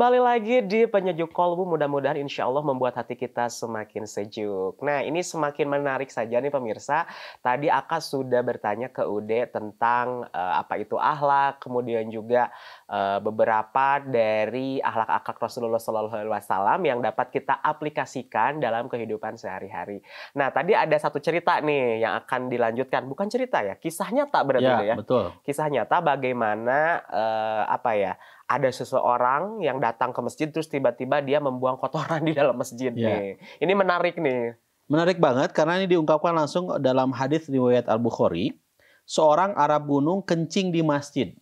Kembali lagi di Penyejuk Kolbu, mudah-mudahan insya Allah membuat hati kita semakin sejuk. Nah, ini semakin menarik saja nih pemirsa. Tadi Aka sudah bertanya ke Ude tentang apa itu akhlak, kemudian juga beberapa dari akhlak-akhlak Rasulullah SAW yang dapat kita aplikasikan dalam kehidupan sehari-hari. Nah, tadi ada satu cerita nih yang akan dilanjutkan. Bukan cerita ya, kisah nyata berarti Ya, ya. betul. Kisah nyata bagaimana ada seseorang yang datang ke masjid terus tiba-tiba dia membuang kotoran di dalam masjid Ya. nih. Ini menarik nih. Menarik banget karena ini diungkapkan langsung dalam hadis riwayat Al-Bukhari. Seorang Arab gunung kencing di masjid.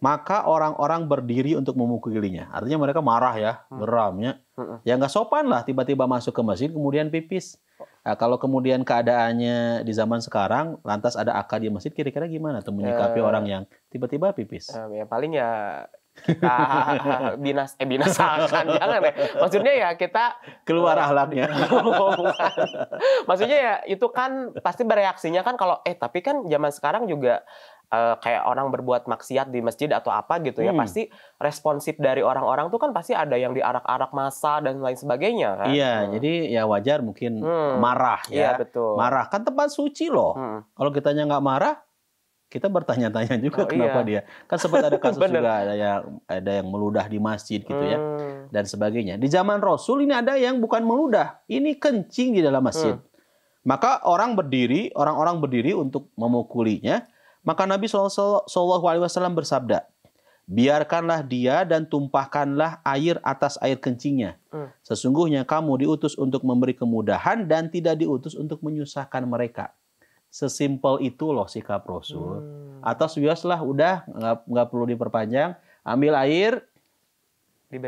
Maka orang-orang berdiri untuk memukulinya. Artinya mereka marah ya, geramnya. Ya nggak sopan lah tiba-tiba masuk ke masjid kemudian pipis. Nah, kalau kemudian keadaannya di zaman sekarang, lantas ada akad di masjid, kira-kira gimana tuh menyikapi orang yang tiba-tiba pipis? Ya paling ya kita binasakan, jangan ya. Maksudnya ya kita Keluar akhlaknya. Maksudnya ya itu kan pasti bereaksinya kan kalau tapi kan zaman sekarang juga kayak orang berbuat maksiat di masjid atau apa gitu ya, pasti responsif dari orang-orang tuh kan pasti ada yang diarak-arak massa dan lain sebagainya kan. Iya, jadi ya wajar mungkin marah Iya, ya. betul. Marah kan tempat suci loh. Kalau kitanya nggak marah, kita bertanya-tanya juga kenapa dia. Kan sempat ada kasus juga ada yang meludah di masjid gitu ya dan sebagainya. Di zaman Rasul ini ada yang bukan meludah, ini kencing di dalam masjid. Maka orang-orang berdiri untuk memukulinya. Maka Nabi SAW bersabda, biarkanlah dia dan tumpahkanlah air atas air kencingnya. Sesungguhnya kamu diutus untuk memberi kemudahan dan tidak diutus untuk menyusahkan mereka. Sesimpel itu loh sikap Rasul. Atau biaslah udah nggak perlu diperpanjang, ambil air,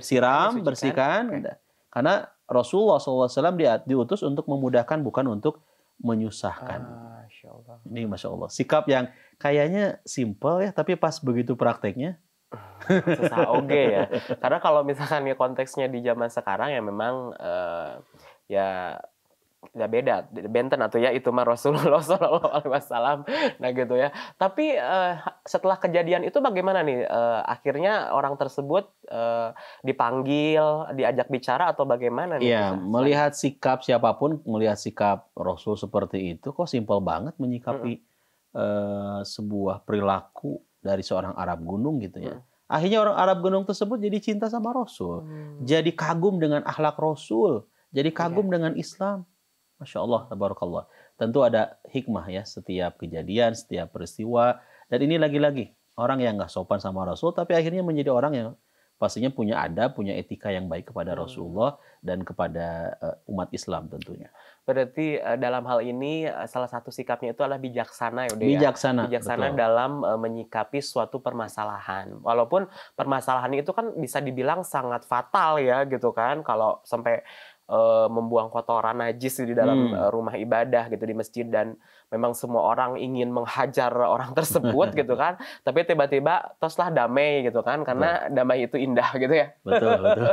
siram, bersihkan. Karena Rasulullah SAW diutus untuk memudahkan bukan untuk menyusahkan. Masya Allah. Ini Masya Allah. Sikap yang kayaknya simple ya, tapi pas begitu prakteknya susah oge ya. Karena kalau misalkan ya konteksnya di zaman sekarang ya memang ya beda, benten atau ya itu mah Rasulullah SAW. Nah gitu ya. Tapi setelah kejadian itu bagaimana nih? Akhirnya orang tersebut dipanggil, diajak bicara atau bagaimana nih? Iya, melihat sikap siapapun, melihat sikap Rasul seperti itu, kok simpel banget menyikapi sebuah perilaku dari seorang Arab gunung gitu ya. Akhirnya orang Arab gunung tersebut jadi cinta sama Rasul. Jadi kagum dengan akhlak Rasul. Jadi kagum dengan Islam. Masya Allah, tabarakallah. Tentu ada hikmah ya setiap kejadian, setiap peristiwa. Dan ini lagi-lagi orang yang nggak sopan sama Rasul, tapi akhirnya menjadi orang yang pastinya punya adab, punya etika yang baik kepada Rasulullah dan kepada umat Islam tentunya. Berarti dalam hal ini salah satu sikapnya itu adalah bijaksana ya udah Bijaksana, bijaksana betul. dalam menyikapi suatu permasalahan. Walaupun permasalahan itu kan bisa dibilang sangat fatal ya gitu kan, kalau sampai membuang kotoran najis di dalam rumah ibadah gitu di masjid dan memang semua orang ingin menghajar orang tersebut gitu kan, tapi tiba-tiba toslah damai gitu kan, karena damai itu indah gitu ya. Betul, betul.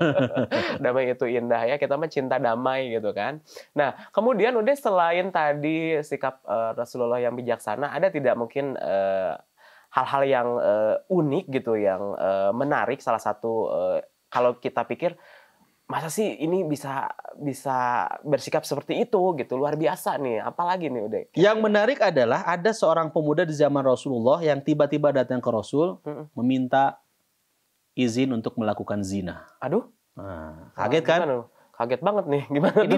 Damai itu indah ya, kita mencinta damai gitu kan. Nah kemudian udah selain tadi sikap Rasulullah yang bijaksana, ada tidak mungkin hal-hal yang unik gitu yang menarik? Salah satu kalau kita pikir masa sih ini bisa bersikap seperti itu gitu, luar biasa nih, apalagi nih udah. Yang menarik adalah ada seorang pemuda di zaman Rasulullah yang tiba-tiba datang ke Rasul meminta izin untuk melakukan zina. Aduh, kaget kan? Gimana? Kaget banget nih, gimana? Ini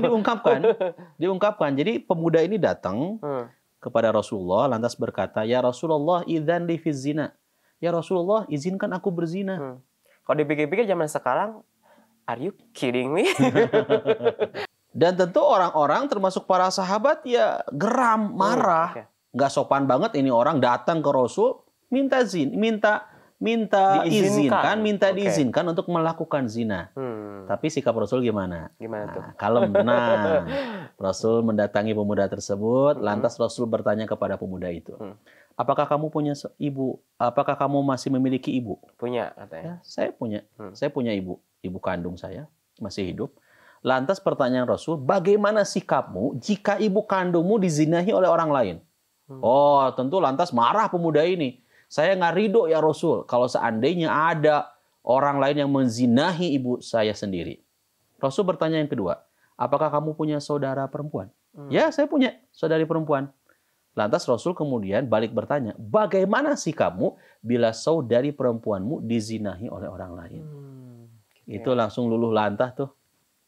diungkapkan. Jadi pemuda ini datang kepada Rasulullah lantas berkata, ya Rasulullah idzan li fi zina. Ya Rasulullah izinkan aku berzina. Kalau dipikir-pikir zaman sekarang, are you kidding me? Dan tentu orang-orang termasuk para sahabat ya geram, marah. Nggak sopan banget ini orang datang ke Rasul minta diizinkan untuk melakukan zina. Tapi sikap Rasul gimana? Gimana tuh? Kalem, tenang. Rasul mendatangi pemuda tersebut, lantas Rasul bertanya kepada pemuda itu, apakah kamu punya ibu? Apakah kamu masih memiliki ibu? Punya katanya. Ya, saya punya. Saya punya ibu kandung saya masih hidup. Lantas pertanyaan Rasul, bagaimana sikapmu jika ibu kandungmu dizinahi oleh orang lain? Oh, tentu lantas marah pemuda ini. Saya nggak ridho ya Rasul. Kalau seandainya ada orang lain yang menzinahi ibu saya sendiri. Rasul bertanya yang kedua, apakah kamu punya saudara perempuan? Ya, saya punya saudari perempuan. Lantas Rasul kemudian balik bertanya, bagaimana sih kamu bila saudari perempuanmu dizinahi oleh orang lain? Itu langsung luluh lantah tuh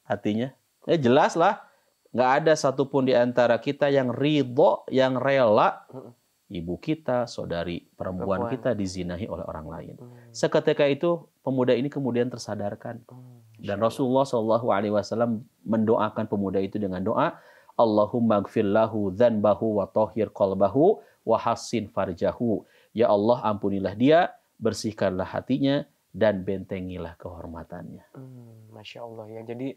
hatinya. Jelas lah, nggak ada satupun di antara kita yang ridho, yang rela ibu kita, saudari perempuan kita dizinahi oleh orang lain. Seketika itu pemuda ini kemudian tersadarkan. Dan Rasulullah SAW mendoakan pemuda itu dengan doa, Allahumma gfir lahu dzanbahu wa tahhir qalbahu wa hassin farjahu. Ya Allah, ampunilah dia, bersihkanlah hatinya dan bentengilah kehormatannya. Masya Allah ya. Jadi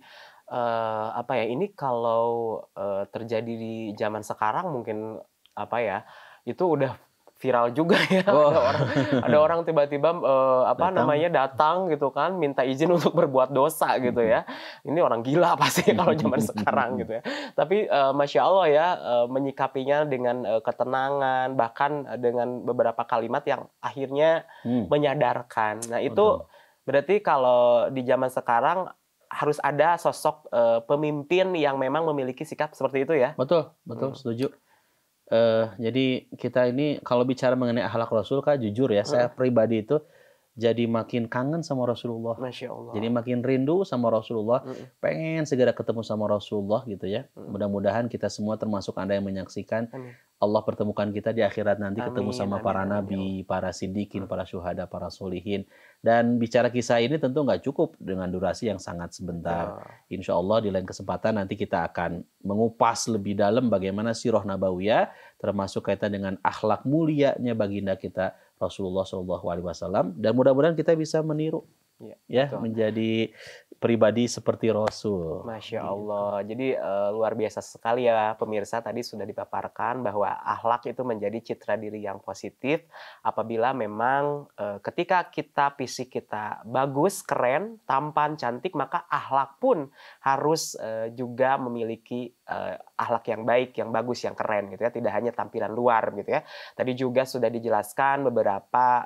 apa ya, ini kalau terjadi di zaman sekarang mungkin apa ya, itu udah viral juga ya. Ada orang tiba-tiba datang gitu kan, minta izin untuk berbuat dosa gitu ya. Ini orang gila pasti kalau zaman sekarang gitu ya. Tapi Masya Allah ya, menyikapinya dengan ketenangan, bahkan dengan beberapa kalimat yang akhirnya menyadarkan. Nah itu berarti kalau di zaman sekarang harus ada sosok pemimpin yang memang memiliki sikap seperti itu ya. Betul, setuju. Jadi kita ini kalau bicara mengenai akhlak Rasul, Kak, jujur ya, saya pribadi itu jadi makin kangen sama Rasulullah. Masya Allah. Jadi makin rindu sama Rasulullah, pengen segera ketemu sama Rasulullah gitu ya. Mudah-mudahan kita semua termasuk Anda yang menyaksikan Allah pertemukan kita di akhirat nanti, ketemu sama para nabi, para siddiqin, para syuhada, para solihin. Dan bicara kisah ini tentu nggak cukup dengan durasi yang sangat sebentar. Insya Allah di lain kesempatan nanti kita akan mengupas lebih dalam bagaimana sirah nabawiyah, termasuk kaitan dengan akhlak mulianya baginda kita Rasulullah SAW. Dan mudah-mudahan kita bisa meniru ya menjadi pribadi seperti Rasul. Masya Allah. Jadi luar biasa sekali ya pemirsa. Tadi sudah dipaparkan bahwa akhlak itu menjadi citra diri yang positif apabila memang ketika fisik kita bagus, keren, tampan, cantik, maka akhlak pun harus juga memiliki akhlak yang baik, yang bagus, yang keren gitu ya. Tidak hanya tampilan luar gitu ya. Tadi juga sudah dijelaskan beberapa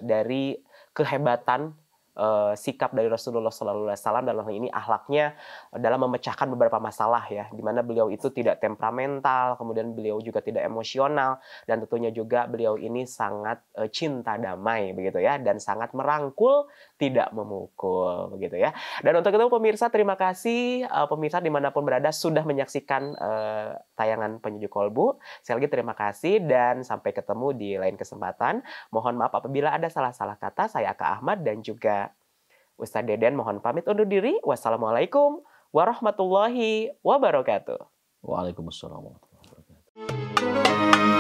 dari kehebatan sikap dari Rasulullah SAW dalam hal ini akhlaknya dalam memecahkan beberapa masalah ya, di mana beliau itu tidak temperamental, kemudian beliau juga tidak emosional, dan tentunya juga beliau ini sangat cinta damai begitu ya, dan sangat merangkul, tidak memukul begitu ya. Dan untuk itu pemirsa, terima kasih pemirsa dimanapun berada sudah menyaksikan tayangan Penyejuk Kolbu. Sekali lagi terima kasih dan sampai ketemu di lain kesempatan. Mohon maaf apabila ada salah-salah kata. Saya Aka Ahmad dan juga Ustadz Deden mohon pamit undur diri. Wassalamualaikum warahmatullahi wabarakatuh. Waalaikumsalam warahmatullahi wabarakatuh.